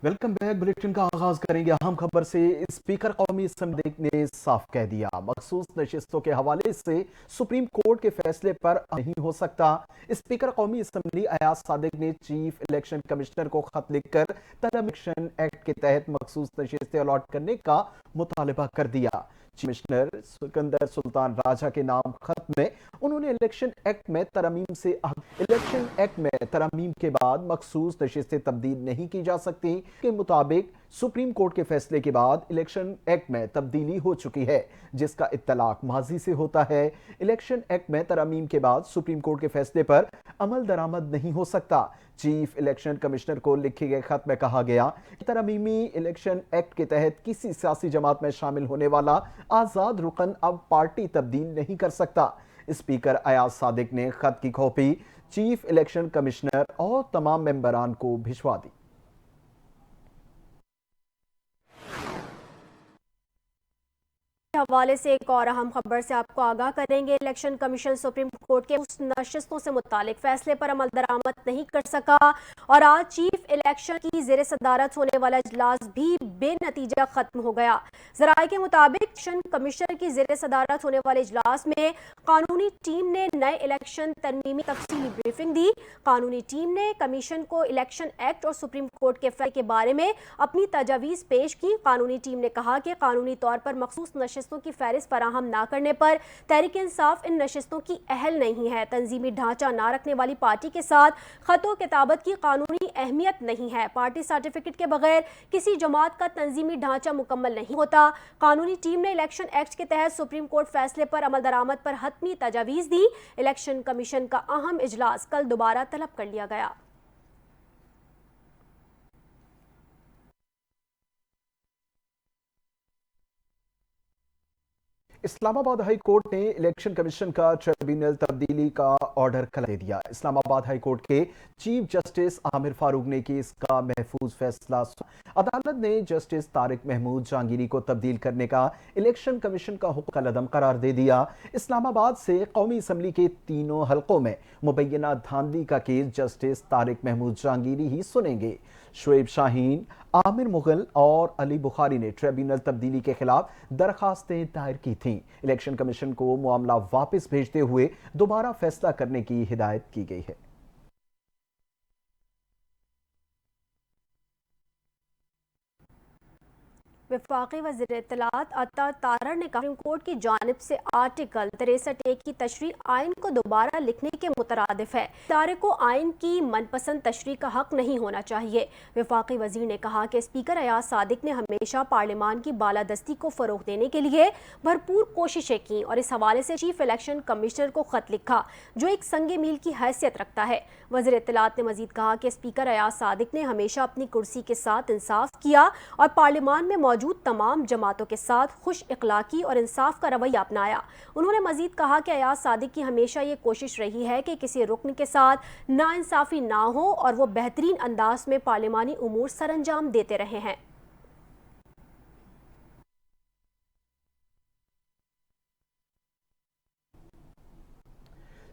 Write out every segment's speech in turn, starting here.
Welcome back. Bulletin का आगाज करेंगे अहम खबर से। स्पीकर कौमी असम्बली ने साफ कह दिया, मखसूस नशिस्तों के हवाले से सुप्रीम कोर्ट के फैसले पर नहीं हो सकता। स्पीकर कौमी असम्बली अयाज सादिक ने चीफ इलेक्शन कमिश्नर को खत लिखकर तरह इलेक्शन एक्ट के तहत मखसूस नशिस्तें अलॉट करने का मुतालबा कर दिया। कमिश्नर सिकंदर सुल्तान राजा के नाम खत में उन्होंने इलेक्शन एक्ट में तरमीम के बाद मखसूस नशिस्तें तब्दील नहीं की जा सकती के मुताबिक सुप्रीम कोर्ट के फैसले के बाद इलेक्शन एक्ट में तब्दीली हो चुकी है, जिसका इत्तलाक माजी से होता है। इलेक्शन एक्ट में तरमीम के बाद सुप्रीम कोर्ट के फैसले पर अमल दरामद नहीं हो सकता। चीफ इलेक्शन कमिश्नर को लिखे गए खत में कहा गया कि तरमीमी इलेक्शन एक्ट के तहत किसी सियासी जमात में शामिल होने वाला आजाद रुकन अब पार्टी तब्दील नहीं कर सकता। स्पीकर अयाज सादिक ने खत की कॉपी चीफ इलेक्शन कमिश्नर और तमाम मेंबरान को भिजवा दी। हवाले से एक और अहम खबर से आपको आगाह करेंगे। इलेक्शन कमीशन सुप्रीम कोर्ट के उस नशिस्तों से मुतालिक फैसले पर अमल दरामद नहीं कर सका और आज चीफ इलेक्शन की जेर सदारत होने वाला इजलास भी बेनतीजा खत्म हो गया। जराये के मुताबिक इलेक्शन कमीशन की जेर सदारत होने वाले इजलास में कानूनी टीम ने नए इलेक्शन तरमीमी तफसीली ब्रीफिंग दी। कानूनी टीम ने कमीशन को इलेक्शन एक्ट और सुप्रीम कोर्ट के फैसले के बारे में अपनी तजावीज़ पेश की। कानूनी टीम ने कहा कि कानूनी तौर पर मखसूस नशिस्तों की फहरिस्त फराहम ना करने पर तहरीक इंसाफ इन नशिस्तों की अहल नहीं है। तंजीमी ढांचा ना रखने वाली पार्टी के साथ खतो किताबत की कानूनी अहमियत नहीं है। पार्टी सर्टिफिकेट के बगैर किसी जमात का तंजीमी ढांचा मुकम्मल नहीं होता। कानूनी टीम ने इलेक्शन एक्ट के तहत सुप्रीम कोर्ट फैसले पर अमल दरामद पर हतमी तजावीज़ दी। इलेक्शन कमीशन का अहम इजलास कल दोबारा तलब कर लिया गया। इस्लामाबाद हाई कोर्ट ने इलेक्शन कमीशन का ट्रिब्यूनल तब्दीली का ऑर्डर खिला दे दिया। इस्लामाबाद हाई कोर्ट के चीफ जस्टिस आमिर फारूक ने केस का महफूज फैसला। अदालत ने जस्टिस तारिक महमूद जहांगीरी को तब्दील करने का इलेक्शन कमीशन का हुक्म कलअदम करार दे दिया। इस्लामाबाद से कौमी असम्बली के तीनों हलकों में मुबैना धांधली का केस जस्टिस तारिक महमूद जहांगीरी ही सुनेंगे। शुएब शाहीन, आमिर मुगल और अली बुखारी ने ट्रिब्यूनल तब्दीली के खिलाफ दरखास्तें दायर की थीं। इलेक्शन कमीशन को मामला वापस भेजते हुए दोबारा फैसला करने की हिदायत की गई है। वफाकी वज़ीर इत्तलात अता तारड़ ने कहा, सुप्रीम कोर्ट की जानिब से आर्टिकल 63A की तशरीह आइन को दोबारा लिखने के मुतरादिफ है। इदारे को आइन की मनपसंद तशरीह का हक नहीं होना चाहिए। वफाकी वज़ीर ने कहा कि स्पीकर अयाज सादिक ने हमेशा पार्लियामान की बालादस्ती को फ़रोग़ देने के लिए भरपूर कोशिशें की और इस हवाले से चीफ इलेक्शन कमिश्नर को खत लिखा, जो एक संगे मील की हैसियत रखता है। वज़ीर इत्तलात ने मजीद कहा कि स्पीकर अयाज सादिक ने हमेशा अपनी कुर्सी के साथ इंसाफ किया और पार्लियामान में मौजूद तमाम जमातों के साथ खुश इखलाकी और इंसाफ का रवैया अपनाया। उन्होंने मजीद कहा कि अयाज सादिक की हमेशा ये कोशिश रही है कि किसी रुकन के साथ नाइंसाफी ना हो और वो बेहतरीन अंदाज में पार्लियामानी उमूर सरअंजाम देते रहे हैं।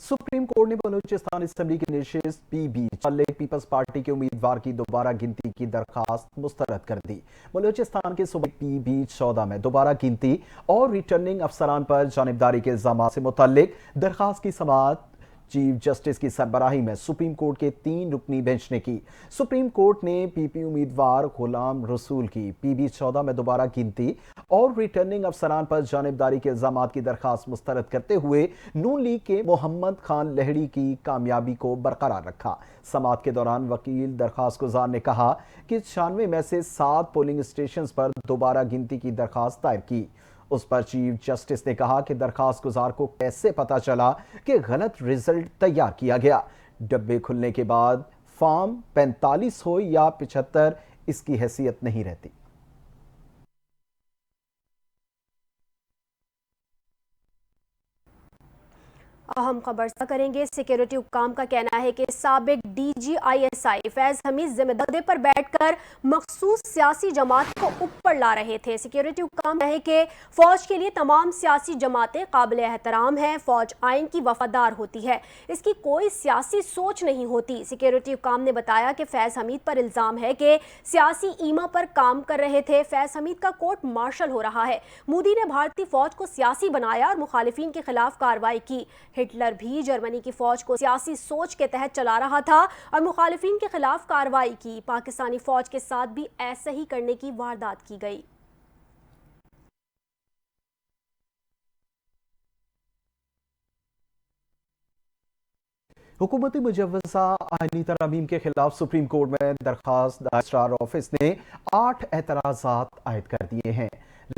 सुप्रीम कोर्ट ने बलूचिस्तान असेंबली की नशिस्त पीबी पीपल्स पार्टी के उम्मीदवार की दोबारा गिनती की दरखास्त मुस्तरद कर दी। बलूचिस्तान के सूबे पीबी 14 में दोबारा गिनती और रिटर्निंग अफसरान पर जानिबदारी के इल्जाम से मुतल्लिक दरखास्त की समाअत चीफ जस्टिस की सरबराही में सुप्रीम कोर्ट के 3 रुकनी बेंच ने की। सुप्रीम कोर्ट ने पीपी उम्मीदवार गुलाम रसूल की पीबी 14 में दोबारा गिनती और रिटर्निंग अफसरान पर जानिबदारी के इल्जाम की दरखास्त मुस्तरद करते हुए नून लीग के मोहम्मद खान लहड़ी की कामयाबी को बरकरार रखा। समाअत के दौरान वकील दरखास्त गुजार ने कहा कि 96 में से 7 पोलिंग स्टेशन पर दोबारा गिनती की दरखास्त दायर की। उस पर चीफ जस्टिस ने कहा कि दरखास्त गुजार को कैसे पता चला कि गलत रिजल्ट तैयार किया गया। डब्बे खुलने के बाद फॉर्म 45 हो या 75 इसकी हैसियत नहीं रहती। अहम खबर से करेंगे। सिक्योरिटी हुक्काम का कहना है कि साबिक DGISI फैज हमीद जिम्मेदारी पर बैठकर मखसूस सियासी जमात को ऊपर ला रहे थे। सिक्योरिटी हुक्काम है कि फौज के लिए तमाम सियासी जमातें काबिल एहतराम हैं। फौज आइन की वफादार होती है, इसकी कोई सियासी सोच नहीं होती। सिक्योरिटी हुक्काम ने बताया कि फैज हमीद पर इल्जाम है कि सियासी ईमा पर काम कर रहे थे। फैज हमीद का कोर्ट मार्शल हो रहा है। मोदी ने भारतीय फौज को सियासी बनाया और मुखालिफिन के खिलाफ कार्रवाई की। हिटलर भी जर्मनी की फौज को सियासी सोच के तहत चला रहा था और मुखालिफिन के खिलाफ कार्रवाई की। पाकिस्तानी फौज के साथ भी ऐसे ही करने की वारदात की गई। हुकूमती मुजव्वज़ा आईनी तरमीम के खिलाफ सुप्रीम कोर्ट में दरखास्त रजिस्ट्रार ऑफिस ने 8 एतराज़ात आयद कर दिए हैं।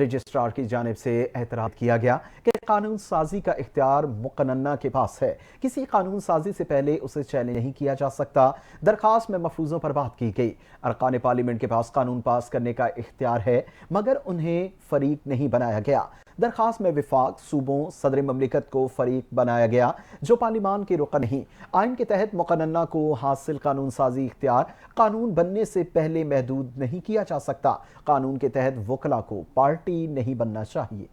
रजिस्ट्रार की जानिब से एतराज़ किया गया कि कानून साजी का इख्तियार मुकन्ना के पास है, किसी कानून साजी से पहले उसे चैलेंज नहीं किया जा सकता। दरखास्त में मफरूज़ों पर बात की गई। अरकान पार्लियामेंट के पास कानून पास करने का इख्तियार है, मगर उन्हें फरीक नहीं बनाया गया। दरखास्त में विफाक सूबों सदर ममलिकत को फरीक बनाया गया, जो पार्लिमान के रुकन नहीं। आइन के तहत मुकन्ना को हासिल कानून साजी इख्तियार कानून बनने से पहले महदूद नहीं किया जा सकता। कानून के तहत वकला को पार्टी नहीं बनना चाहिए।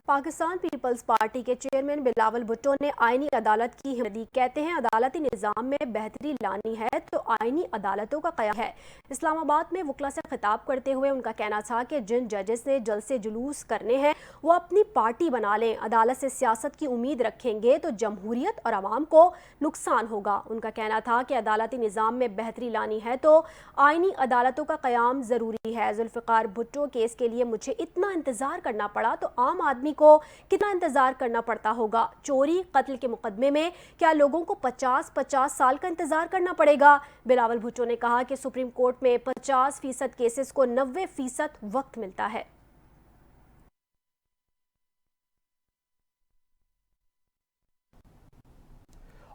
पाकिस्तान पीपल्स पार्टी के चेयरमैन बिलावल भुट्टो ने आईनी अदालत की हिम्मत दी। कहते हैं अदालती निज़ाम में बेहतरी लानी है तो आईनी अदालतों का क़याम है। इस्लामाबाद में वकला से खिताब करते हुए उनका कहना था कि जिन जजेस ने जलसे जुलूस करने हैं वो अपनी पार्टी बना लें। अदालत से सियासत की उम्मीद रखेंगे तो जमहूरियत और आवाम को नुकसान होगा। उनका कहना था कि अदालती निज़ाम में बेहतरी लानी है तो आईनी अदालतों का क़याम ज़रूरी है। जुल्फ़िकार भुट्टो केस के लिए मुझे इतना इंतज़ार करना पड़ा तो आम आदमी को कितना इंतजार करना पड़ता होगा। चोरी कत्ल के मुकदमे में क्या लोगों को 50-50 साल का इंतजार करना पड़ेगा? बिलावल भुट्टो ने कहा कि सुप्रीम कोर्ट में 50% केसेस को 90% वक्त मिलता है।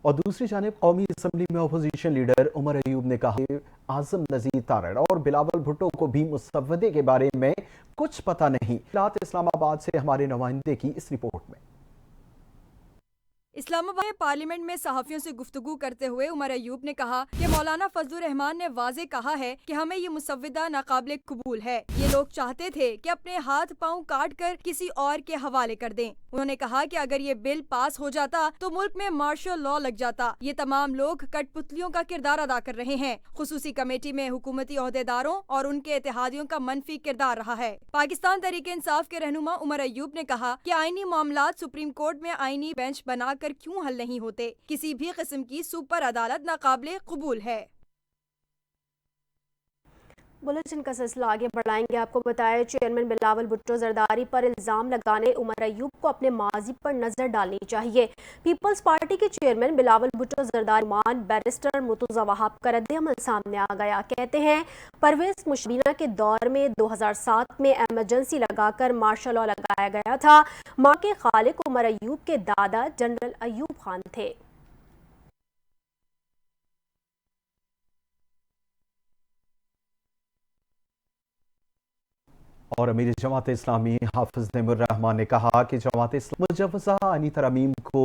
और दूसरी जानिब कौमी असम्बली में अपोजिशन लीडर उमर अयूब ने कहा कि आजम नज़ीर तारड़ और बिलावल भुट्टो को भी मुसव्वदे के बारे में कुछ पता नहीं। इस्लामाबाद से हमारे नुमाइंदे की इस रिपोर्ट में। इस्लामाबाद में पार्लियामेंट में सहाफियों से गुफ्तगू करते हुए उमर अयूब ने कहा कि मौलाना फजलुर रहमान ने वाजे कहा है कि हमें ये मुसव्विदा नाकाबिले कबूल है। ये लोग चाहते थे कि अपने हाथ पांव काट कर किसी और के हवाले कर दें। उन्होंने कहा कि अगर ये बिल पास हो जाता तो मुल्क में मार्शल लॉ लग जाता। ये तमाम लोग कठपुतलियों का किरदार अदा कर रहे हैं। खुसूसी कमेटी में हुकूमती ओहदेदारों और उनके इत्तेहादियों का मनफी किरदार रहा है। पाकिस्तान तहरीक इंसाफ के रहनुमा उमर अयूब ने कहा कि आईनी मामलात सुप्रीम कोर्ट में आईनी बेंच बना कर क्यों हल नहीं होते। किसी भी किस्म की सुपर अदालत नाकाबिले कबूल है। बुलेटिन का सिलसिला आगे बढ़ाएंगे। आपको बताया चेयरमैन बिलावल भुट्टो जरदारी पर इल्जाम लगाने उमर अयूब को अपने माजी पर नजर डालनी चाहिए। पीपल्स पार्टी के चेयरमैन बिलावल भुट्टो जरदारी मान बैरिस्टर मुर्तजा वहाब का रद्द-ए-अमल सामने आ गया। कहते हैं परवेज मुशर्रफ के दौर में 2007 में एमरजेंसी लगाकर मार्शल लॉ लगाया गया था। मां के खालिक उमर अयूब के दादा जनरल अयूब खान थे। और अमीर जमात इस्लामी हाफिज नईमुर रहमान ने कहा कि जमात इस्लामी मुजव्वज़ा आईनी तरमीम को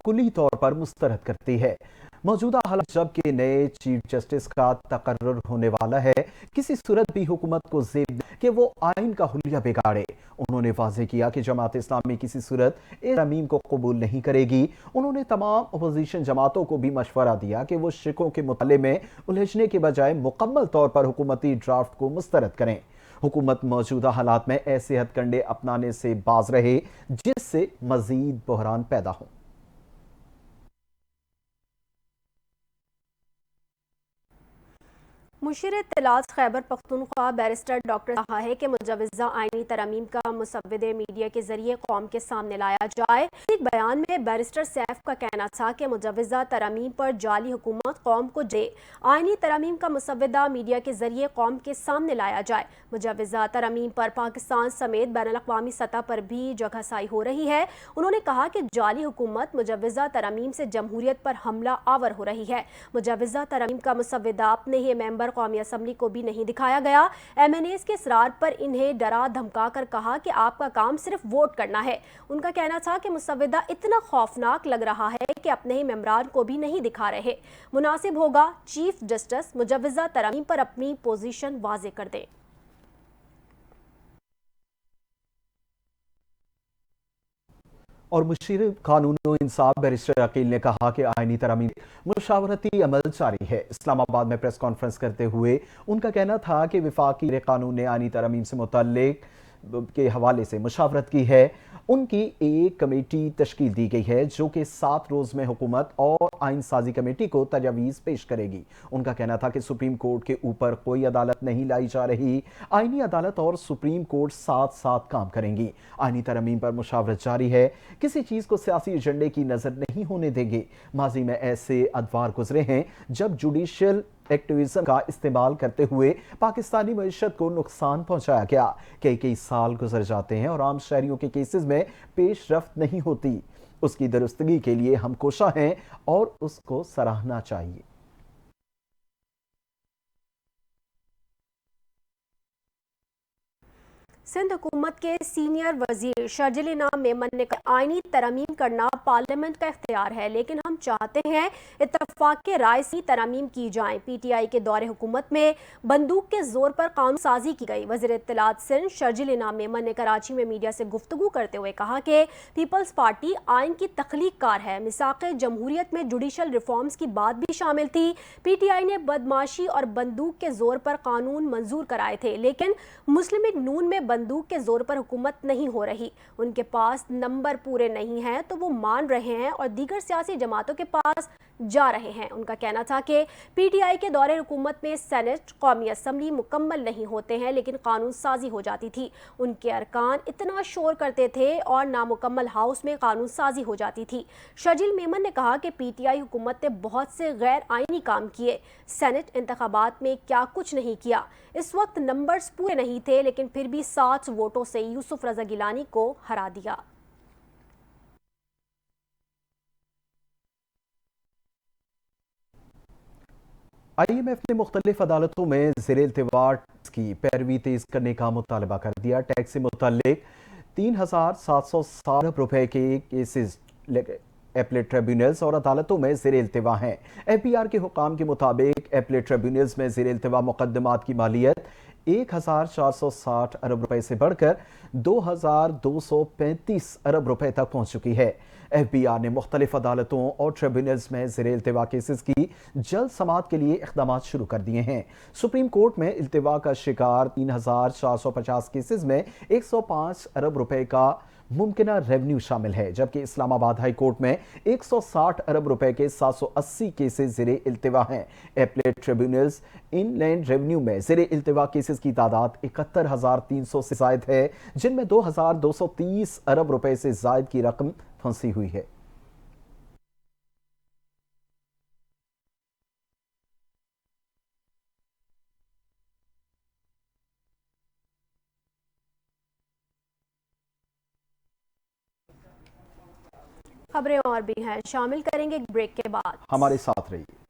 कुली तौर पर मुस्तरद करती है। मौजूदा हालात जबकि नए चीफ जस्टिस का तकर्रुर होने वाला है, किसी सूरत भी हुकूमत को ज़ेब कि वो आइन का हुलिया बिगाड़े। उन्होंने वाज़ेह किया कि जमात इस्लामी किसी सूरत इस तरमीम को कबूल नहीं करेगी। उन्होंने तमाम अपोजिशन जमातों को भी मशवरा दिया कि वो शिकों के मुताले में उलझने के बजाय मुकम्मल तौर पर हुकूमती ड्राफ्ट को मुस्तरद करें। हुकूमत मौजूदा हालात में ऐसे हथकंडे अपनाने से बाज रहे जिससे मजीद बहरान पैदा हो। मुशीर इत्तलात खैबर पख्तूनख्वा बैरिस्टर डॉक्टर कहा है कि मुजव्वज़ा आईनी तरमीम का मुसव्विदे मीडिया के जरिए कौम के सामने लाया जाए। एक बयान में बैरिस्टर सैफ का कहना था कि मुजव्वजा तरमीम पर जाली हुकूमत कौम को दे, आईनी तरमीम का मुसव्विदा मीडिया के जरिए कौम के सामने लाया जाए। मुजव्वजा तरमीम पर पाकिस्तान समेत बैनुल-अक़वामी सतह पर भी जगहसाई हो रही है। उन्होंने कहा कि जाली हुकूमत मुजव्वजा तरमीम से जमहूरियत पर हमला आवर हो रही है। मुजव्वजा तरमीम का मुसव्विदा अपने ही मेंबर कौमी असम्बली को भी नहीं दिखाया गया। MNAs के इसरार पर इन्हें डरा धमका कर कहा कि आपका काम सिर्फ वोट करना है। उनका कहना था कि मुसव्विदा इतना खौफनाक लग रहा है कि अपने ही मेंबरान को भी नहीं दिखा रहे। मुनासिब होगा चीफ जस्टिस मुजव्वजा तरमीम पर अपनी पोजीशन वाज़े कर दें। और मुशीर कानून व इंसाफ बैरिस्टर अकील ने कहा कि आईनी तरमीम मुशावरती अमल जारी है। इस्लामाबाद में प्रेस कॉन्फ्रेंस करते हुए उनका कहना था कि वफाकी कानून ने आईनी तरमीम से मुतल्लिक के हवाले से मुशावरत की है। उनकी एक कमेटी तश्कील दी गई है जो कि 7 रोज में हुकूमत और आइन साजी कमेटी को तजावीज़ पेश करेगी। उनका कहना था कि सुप्रीम कोर्ट के ऊपर कोई अदालत नहीं लाई जा रही। आइनी अदालत और सुप्रीम कोर्ट साथ साथ काम करेंगी। आइनी तरमीम पर मुशावरत जारी है। किसी चीज़ को सियासी एजेंडे की नज़र नहीं होने देंगे। माजी में ऐसे अदवार गुजरे हैं जब जुडिशल एक्टिविज्म का इस्तेमाल करते हुए पाकिस्तानी मईशत को नुकसान पहुंचाया गया। कई साल गुजर जाते हैं और आम शहरियों के केसेस में पेशरफ्त नहीं होती। उसकी दुरुस्तगी के लिए हम कोशा हैं और उसको सराहना चाहिए। सिंध हुकूमत के सीनियर वजीर शर्जिल इनाम मेमन ने कहा, आईनी तरमीम करना पार्लियामेंट का इख्तियार है, लेकिन हम चाहते हैं इत्तफाक के राय से तरमीम की जाए। PTI के दौरे हुकूमत में बंदूक के जोर पर कानून साजी की गई। वजीर इत्तलात सिंध शर्जिल इनाम मेमन ने कराची में मीडिया से गुफ्तगू करते हुए कहा कि पीपल्स पार्टी आइन की तख्लीक कार है। मिसाक़े जमहूरियत में जुडिशल रिफॉर्म्स की बात भी शामिल थी। PTI ने बदमाशी और बंदूक के जोर पर कानून मंजूर कराए थे, लेकिन मुस्लिम लीग नून में बंदूक के जोर पर हुकूमत नहीं हो रही। उनके पास नंबर पूरे नहीं हैं तो वो मान रहे हैं और दीगर सियासी जमातों के पास जा रहे हैं। उनका कहना था कि PTI के दौरे हुकूमत में सेनेट, कौमी असम्बली मुकम्मल नहीं होते हैं, लेकिन कानून साजी हो जाती थी। उनके अरकान इतना शोर करते थे और नामुकम्मल हाउस में कानून साजी हो जाती थी। शर्जिल मेमन ने कहा कि PTI हुकूमत ने बहुत से गैर आइनी काम किए। सेनेट इंतखाबात में क्या कुछ नहीं किया। इस वक्त नंबर्स पूरे नहीं थे, लेकिन फिर भी 7 वोटों से यूसुफ रजा गिलानी को हरा दिया। IMF ने मुख्तलिफ अदालतों में ज़ेर-ए-इल्तिवा की पैरवी तेज करने का मुतालबा कर दिया। टैक्स से मुतल्लिक 3,760 अरब रुपए के केसेस एपलेट ट्रिब्यूनल्स और अदालतों में ज़ेर-ए-इल्तिवा हैं। FBR के हुकाम के मुताबिक एपलेट ट्रिब्यूनल्स में ज़ेर-ए-इल्तिवा मुकदमात की मालियत 1,460 अरब रुपए से बढ़कर 2,235 अरब रुपए तक पहुंच चुकी है। FBR ने मुख्तलिफ अदालतों और ट्रिब्यूनल्स में ज़ेर-ए-इल्तिवा केसेस की जल्द समाअत के लिए इक़दामात शुरू कर दिए हैं। सुप्रीम कोर्ट में इल्तिवा का शिकार 3,450 केसेस में 105 अरब रुपए का मुमकिना रेवेन्यू शामिल है, जबकि इस्लामाबाद हाई कोर्ट में 160 अरब रुपए के 780 केसेस ज़ेरे इल्तिवा हैं। एपलेट ट्रिब्यूनल्स इनलैंड रेवेन्यू में ज़ेरे इल्तिवा केसेस की तादाद 71,300 से जायद है, जिनमें 2,230 अरब रुपए से जायद की रकम फंसी हुई है। खबरें और भी हैं, शामिल करेंगे एक ब्रेक के बाद। हमारे साथ रहिए।